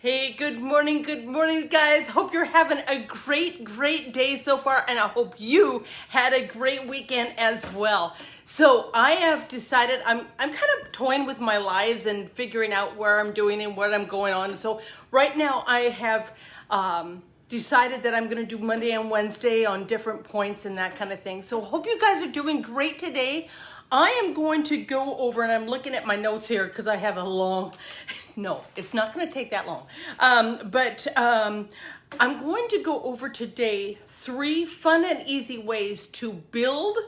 Hey, good morning, guys. Hope you're having a great day so far, and I hope you had a great weekend as well. So I have decided I'm kind of toying with my lives and figuring out where I'm doing and what I'm going on. So right now I have decided that I'm going to do Monday and Wednesday on different points and that kind of thing. So hope you guys are doing great today. I am going to go over, and I'm looking at my notes here because I have a long, no, it's not going to take that long. I'm going to go over today 3 fun and easy ways to build,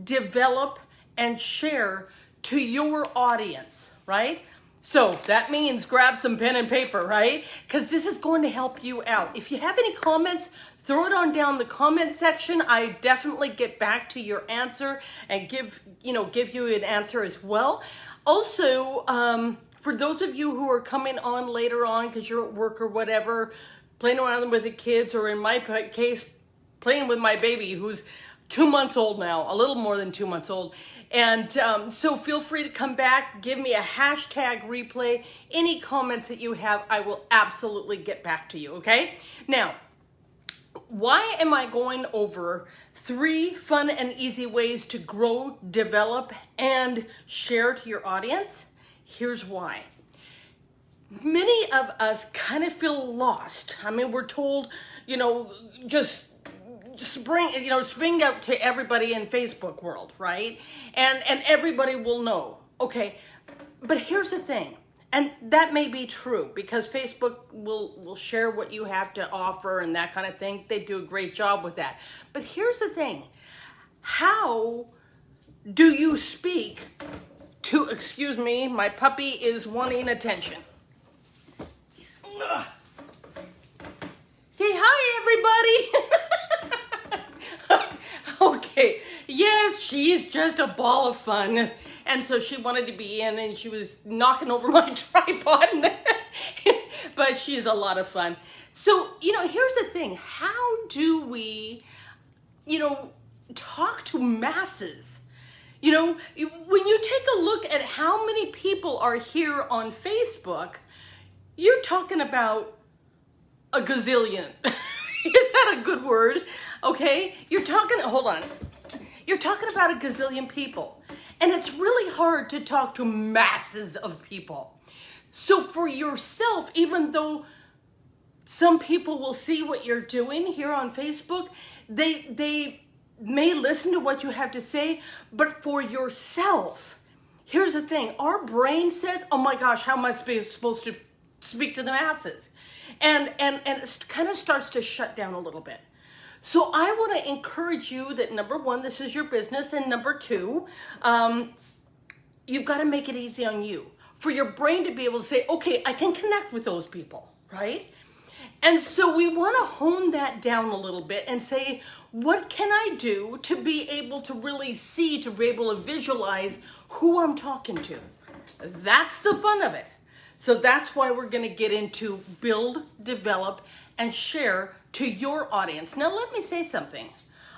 develop, and share to your audience, right? So that means grab some pen and paper, right? Because this is going to help you out. If you have any comments, throw it on down the comment section. I definitely get back to your answer and give you an answer as well. Also, for those of you who are coming on later on because you're at work or whatever, playing around with the kids, or in my case, playing with my baby who's 2 months old now, a little more than 2 months old. And so feel free to come back, give me a hashtag replay. Any comments that you have, I will absolutely get back to you, okay? Now, why am I going over 3 fun and easy ways to grow, develop, and share to your audience? Here's why. Many of us kind of feel lost. I mean, we're told, just spring out to everybody in Facebook world, right? And everybody will know. Okay, but here's the thing. And that may be true because Facebook will share what you have to offer and that kind of thing. They do a great job with that. But here's the thing. How do you speak to, excuse me, my puppy is wanting attention. Say hi, everybody. Okay, yes, she is just a ball of fun. And so she wanted to be in, and she was knocking over my tripod. But she's a lot of fun. So, here's the thing. How do we, talk to masses? When you take a look at how many people are here on Facebook, you're talking about a gazillion. Is that a good word? Okay, hold on. You're talking about a gazillion people. And it's really hard to talk to masses of people. So for yourself, even though some people will see what you're doing here on Facebook, they may listen to what you have to say, but for yourself, here's the thing. Our brain says, oh my gosh, how am I supposed to speak to the masses? And it kind of starts to shut down a little bit. So I want to encourage you that, number 1, this is your business, and number 2, you've got to make it easy on you. For your brain to be able to say, okay, I can connect with those people, right? And so we want to hone that down a little bit and say, what can I do to be able to really see, to be able to visualize who I'm talking to? That's the fun of it. So that's why we're going to get into build, develop, and share to your audience. Now, let me say something.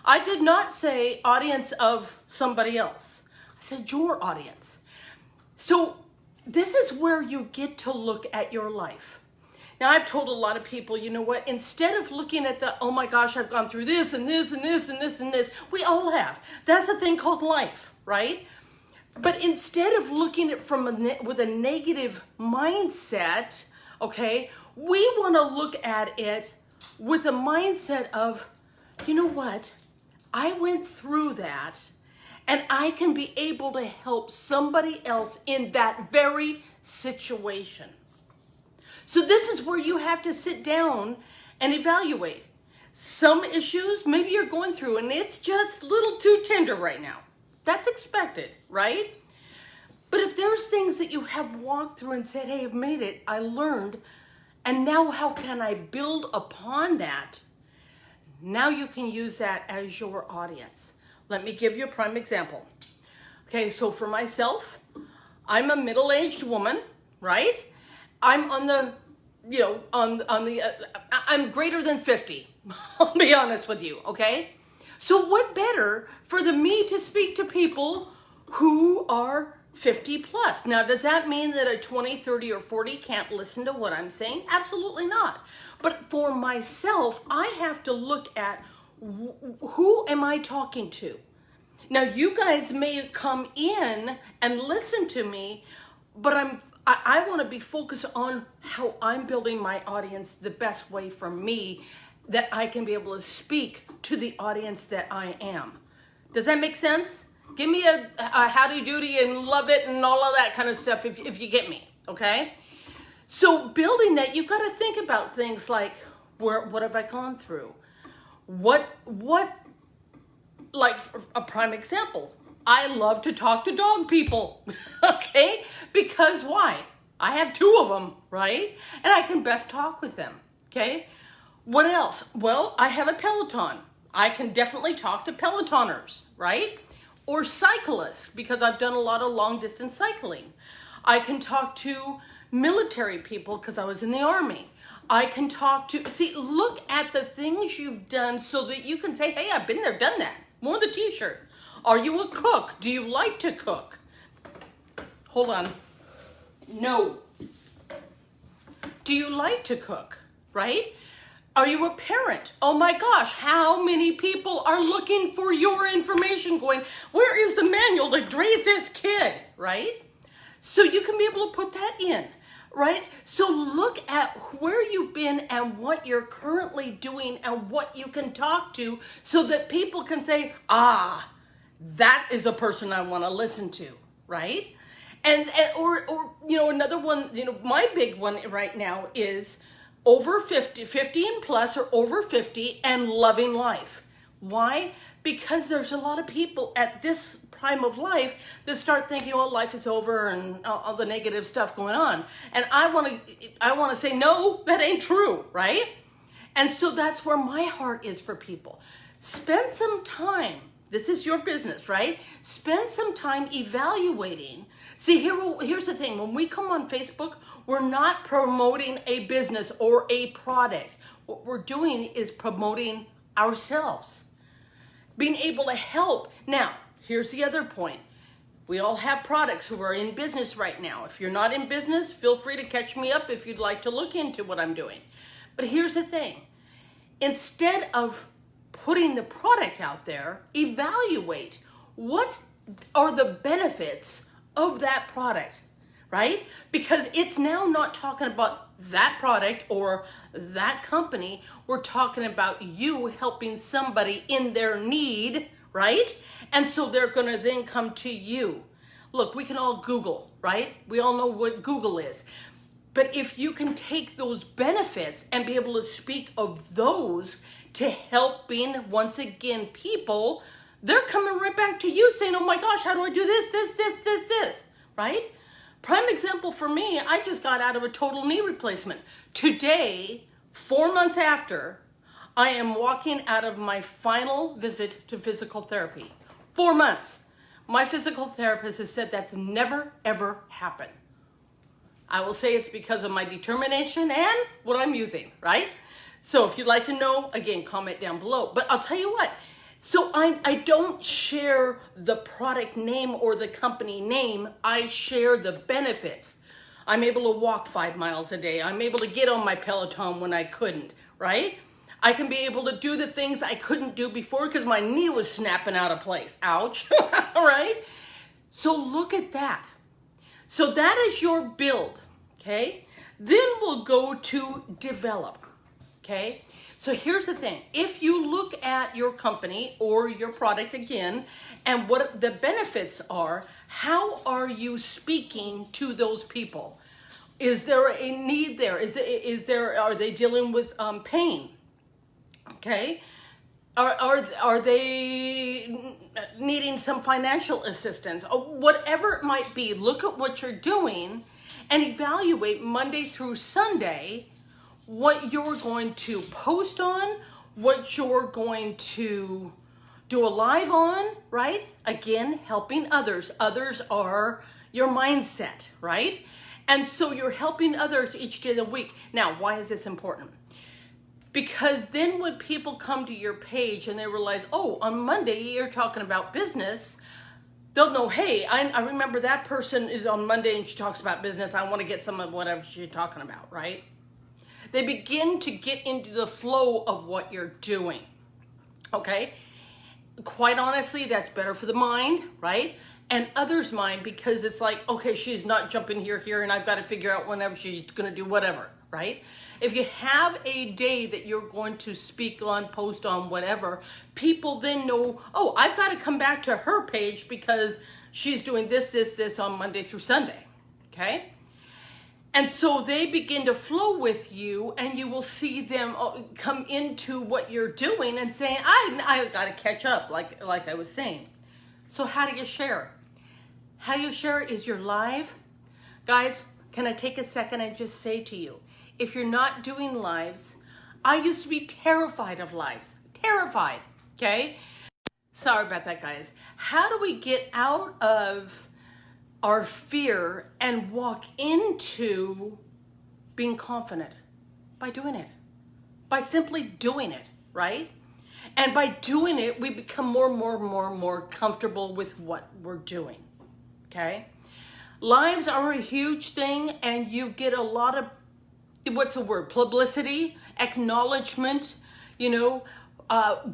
I did not say audience of somebody else. I said your audience. So this is where you get to look at your life. Now, I've told a lot of people, you know what, instead of looking at the, oh my gosh, I've gone through this and this and this and this and this, we all have. That's a thing called life, right? But instead of looking at it with a negative mindset, okay, we want to look at it with a mindset of, you know what, I went through that and I can be able to help somebody else in that very situation. So this is where you have to sit down and evaluate. Some issues maybe you're going through and it's just a little too tender right now. That's expected, right? But if there's things that you have walked through and said, hey, I've made it, I learned, and now how can I build upon that? Now you can use that as your audience. Let me give you a prime example. Okay, so for myself, I'm a middle-aged woman, right? I'm on the, I'm greater than 50. I'll be honest with you, okay? So what better for me to speak to people who are 50 plus. Now, does that mean that a 20, 30, or 40 can't listen to what I'm saying? Absolutely not. But for myself, I have to look at who am I talking to? Now, you guys may come in and listen to me, but I want to be focused on how I'm building my audience the best way for me, that I can be able to speak to the audience that I am. Does that make sense? Give me a howdy doody and love it and all of that kind of stuff if you get me, okay? So building that, you've got to think about things like, what have I gone through? What, like a prime example, I love to talk to dog people, okay? Because why? I have 2 of them, right? And I can best talk with them, okay? What else? Well, I have a Peloton. I can definitely talk to Pelotoners, right? Or cyclists, because I've done a lot of long distance cycling. I can talk to military people because I was in the Army. I can talk to, look at the things you've done so that you can say, hey, I've been there, done that. More the t-shirt. Are you a cook? Do you like to cook? Hold on. No. Do you like to cook, right? Are you a parent? Oh my gosh, how many people are looking for your information going, where is the manual to raise this kid, right? So you can be able to put that in, right? So look at where you've been and what you're currently doing and what you can talk to so that people can say, that is a person I want to listen to, right? And or another one, my big one right now is over 50 and plus, or over 50 and loving life. Why? Because there's a lot of people at this prime of life that start thinking, well, life is over and all the negative stuff going on. And I want to say, no, that ain't true, right? And so that's where my heart is for people. Spend some time. This is your business, right? Spend some time evaluating. See, here's the thing. When we come on Facebook, we're not promoting a business or a product. What we're doing is promoting ourselves. Being able to help. Now, here's the other point. We all have products who are in business right now. If you're not in business, feel free to catch me up if you'd like to look into what I'm doing. But here's the thing. Instead of putting the product out there, evaluate what are the benefits of that product, right? Because it's now not talking about that product or that company. We're talking about you helping somebody in their need, right? And so they're going to then come to you. Look, we can all Google, right? We all know what Google is. But if you can take those benefits and be able to speak of those to helping, once again, people, they're coming right back to you saying, oh my gosh, how do I do this, right? Prime example for me, I just got out of a total knee replacement. Today, 4 months after, I am walking out of my final visit to physical therapy. 4 months. My physical therapist has said that's never, ever happened. I will say it's because of my determination and what I'm using, right? So if you'd like to know, again, comment down below. But I'll tell you what, so I don't share the product name or the company name. I share the benefits. I'm able to walk 5 miles a day. I'm able to get on my Peloton when I couldn't, right? I can be able to do the things I couldn't do before because my knee was snapping out of place. Ouch, right? So look at that. So that is your build, okay? Then we'll go to develop. Okay, so here's the thing. If you look at your company or your product again, and what the benefits are, how are you speaking to those people? Is there a need there? Are they dealing with pain? Okay, are they needing some financial assistance? Or whatever it might be, look at what you're doing and evaluate Monday through Sunday what you're going to post on, what you're going to do a live on, right? Again, helping others. Others are your mindset, right? And so you're helping others each day of the week. Now, why is this important? Because then when people come to your page and they realize, oh, on Monday you're talking about business, they'll know, hey, I remember that person is on Monday and she talks about business. I want to get some of whatever she's talking about, right? They begin to get into the flow of what you're doing, okay? Quite honestly, that's better for the mind, right? And others' mind, because it's like, okay, she's not jumping here, and I've got to figure out whenever she's going to do whatever, right? If you have a day that you're going to speak on, post on, whatever, people then know, oh, I've got to come back to her page because she's doing this on Monday through Sunday, okay? And so they begin to flow with you, and you will see them come into what you're doing and saying, I got to catch up, like I was saying. So how do you share? How you share is your live. Guys, can I take a second and just say to you, if you're not doing lives, I used to be terrified of lives. Terrified, okay? Sorry about that, guys. How do we get out of our fear and walk into being confident? By doing it. By simply doing it, right? And by doing it, we become more comfortable with what we're doing, okay? Lives are a huge thing, and you get a lot of, what's the word, publicity, acknowledgement,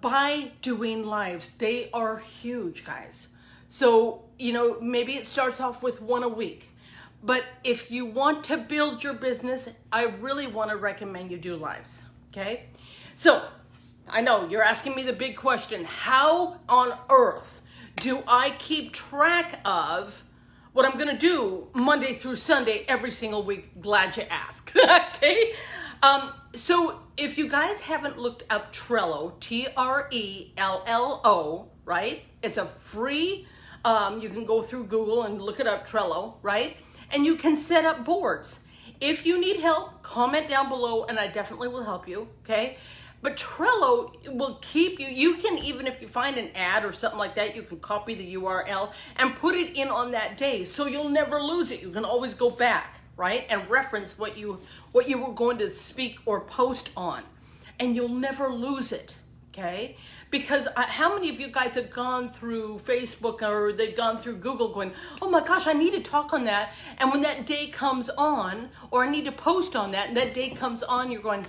by doing lives. They are huge, guys. So, maybe it starts off with one a week. But if you want to build your business, I really want to recommend you do lives, okay? So, I know you're asking me the big question, how on earth do I keep track of what I'm going to do Monday through Sunday every single week? Glad you asked, okay? So if you guys haven't looked up Trello, Trello, right? It's a free, you can go through Google and look it up, Trello, right? And you can set up boards. If you need help, comment down below and I definitely will help you, okay? But Trello will keep you, you can, even if you find an ad or something like that, you can copy the URL and put it in on that day, so you'll never lose it. You can always go back, right, and reference what you were going to speak or post on, and you'll never lose it, okay? Because how many of you guys have gone through Facebook or they've gone through Google going, oh my gosh, I need to talk on that, and when that day comes on, or I need to post on that, and that day comes on, you're going,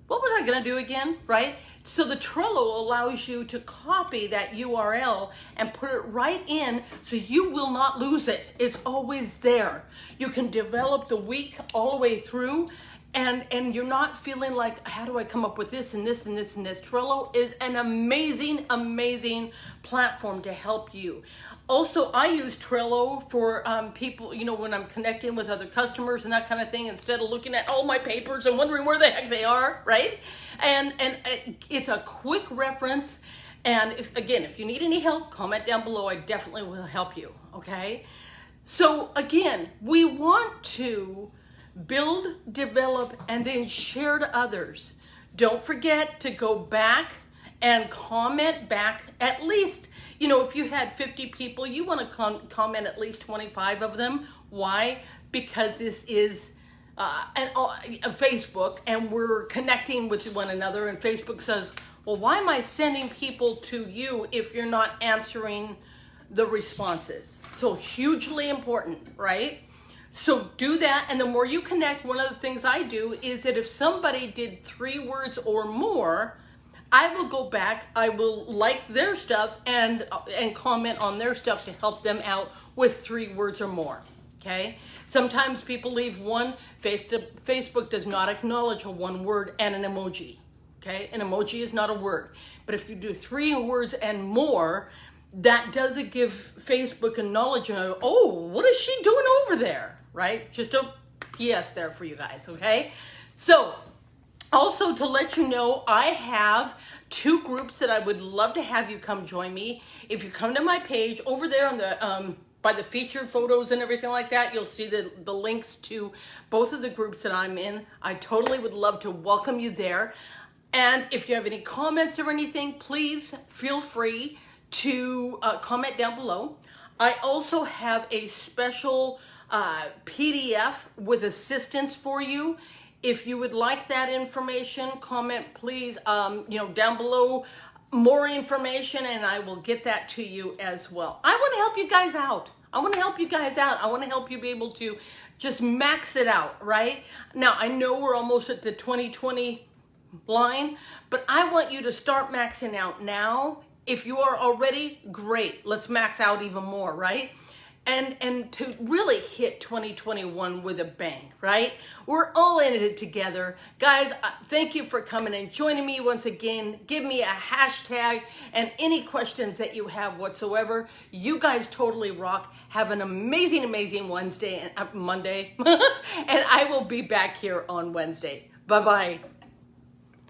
what was I gonna do again, right? So the Trello allows you to copy that URL and put it right in so you will not lose it. It's always there. You can develop the week all the way through, and you're not feeling like, how do I come up with this and this and this and this? Trello is an amazing, amazing platform to help you. Also, I use Trello for people, when I'm connecting with other customers and that kind of thing, instead of looking at all my papers and wondering where the heck they are, right? And it's a quick reference. And if you need any help, comment down below. I definitely will help you, okay? So again, we want to build, develop, and then share to others. Don't forget to go back and comment back at least, if you had 50 people, you want to comment at least 25 of them. Why? Because this is a Facebook, and we're connecting with one another, and Facebook says, well, why am I sending people to you if you're not answering the responses? So hugely important, right? So do that, and the more you connect, one of the things I do is that if somebody did 3 words or more, I will go back, I will like their stuff and comment on their stuff to help them out with 3 words or more, okay? Sometimes people leave one. Facebook does not acknowledge a 1 word and an emoji, okay? An emoji is not a word. But if you do 3 words and more, that doesn't give Facebook a knowledge of, oh, what is she doing over there, right? Just a PS there for you guys, okay? So, also, to let you know, I have 2 groups that I would love to have you come join me. If you come to my page over there on the by the featured photos and everything like that, you'll see the links to both of the groups that I'm in. I totally would love to welcome you there. And if you have any comments or anything, please feel free to comment down below. I also have a special PDF with assistance for you. If you would like that information, comment please, down below. more information, and I will get that to you as well. I want to help you guys out. I want to help you guys out. I want to help you be able to just max it out, right? Now, I know we're almost at the 2020 line, but I want you to start maxing out now. If you are already, great. Let's max out even more, right? And to really hit 2021 with a bang, right? We're all in it together. Guys, thank you for coming and joining me once again. Give me a hashtag and any questions that you have whatsoever. You guys totally rock. Have an amazing, amazing Monday. And I will be back here on Wednesday. Bye-bye.